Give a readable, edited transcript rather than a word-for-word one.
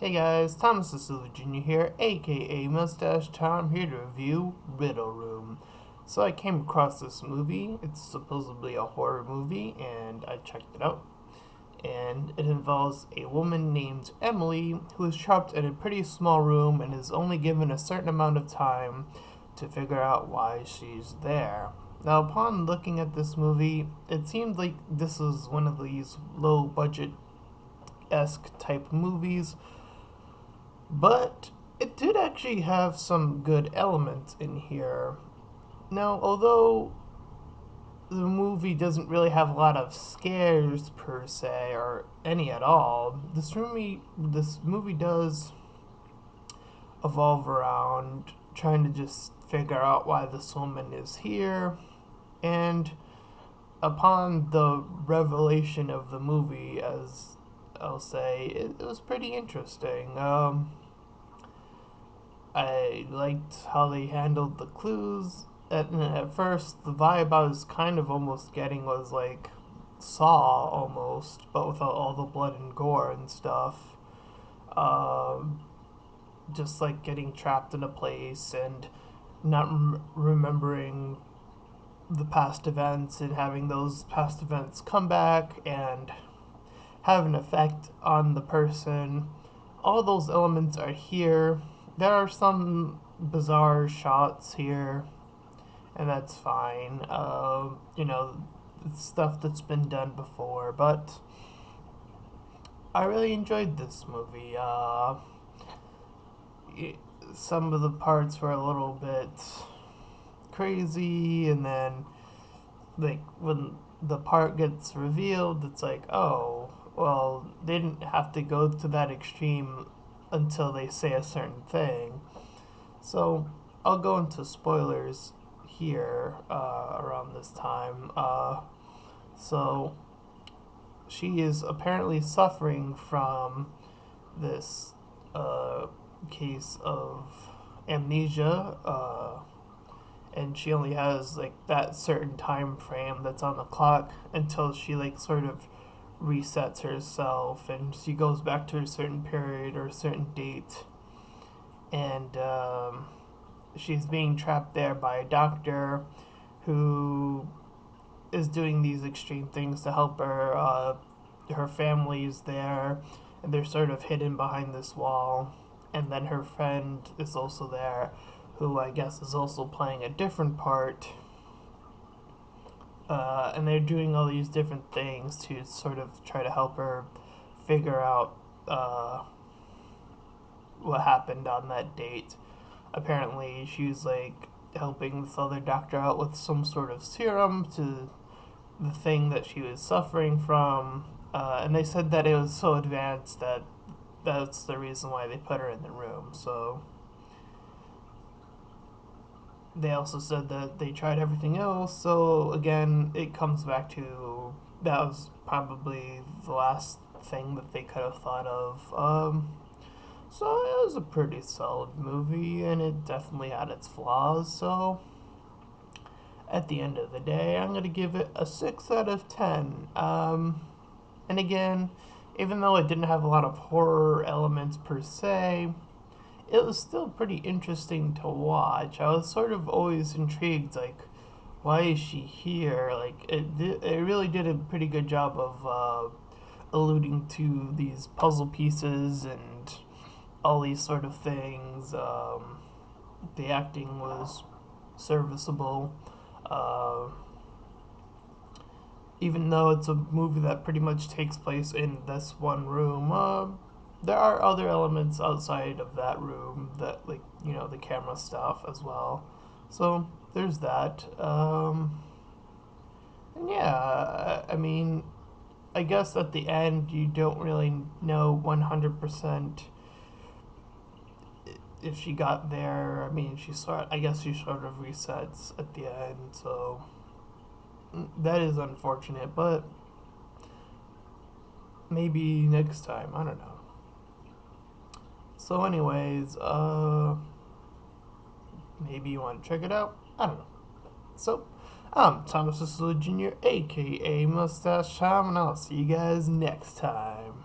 Hey guys, Thomas Cecilia Jr. here, aka Mustached. I'm here to review Riddle Room. So I came across this movie. It's supposedly a horror movie, and I checked it out. And it involves a woman named Emily who is trapped in a pretty small room and is only given a certain amount of time to figure out why she's there. Now, upon looking at this movie, it seemed like this was one of these low budget esque type movies, but it did actually have some good elements in here. Now, although the movie doesn't really have a lot of scares per se or any at all, this movie does evolve around trying to just figure out why this woman is here. And upon the revelation of the movie, as I'll say, it was pretty interesting. I liked how they handled the clues. At first, the vibe I was kind of almost getting was like Saw almost, but without all the blood and gore and stuff. Um, just like getting trapped in a place and not remembering the past events and having those past events come back and have an effect on the person. All those elements are here. There are some bizarre shots here, and that's fine. It's stuff that's been done before, but I really enjoyed this movie. Some of the parts were a little bit crazy, and then like when the part gets revealed, it's like, oh, well, they didn't have to go to that extreme until they say a certain thing. So I'll go into spoilers here around this time. So she is apparently suffering from this case of amnesia, and she only has like that certain time frame that's on the clock until she like sort of resets herself and she goes back to a certain period or a certain date, and she's being trapped there by a doctor who is doing these extreme things to help her. Her family's there, and they're sort of hidden behind this wall. And then her friend is also there, who I guess is also playing a different part. And they're doing all these different things to sort of try to help her figure out what happened on that date. Apparently, she's like helping this other doctor out with some sort of serum to the thing that she was suffering from, and they said that it was so advanced that that's the reason why they put her in the room. So they also said that they tried everything else. So again, it comes back to that was probably the last thing that they could have thought of. So it was a pretty solid movie, and it definitely had its flaws. So at the end of the day, I'm going to give it a 6 out of 10. And again, even though it didn't have a lot of horror elements per se, it was still pretty interesting to watch. I was sort of always intrigued, like, why is she here? Like, it really did a pretty good job of alluding to these puzzle pieces and all these sort of things. The acting was serviceable. Uh, Even though it's a movie that pretty much takes place in this one room, there are other elements outside of that room that, like, the camera stuff as well. So there's that. And yeah, I mean, I guess at the end you don't really know 100% if she got there. I mean, I guess she sort of resets at the end, so that is unfortunate, but maybe next time. I don't know. So, anyways, maybe you want to check it out. I don't know. So, I'm Thomas Cecilia Jr., aka Mustache Time, and I'll see you guys next time.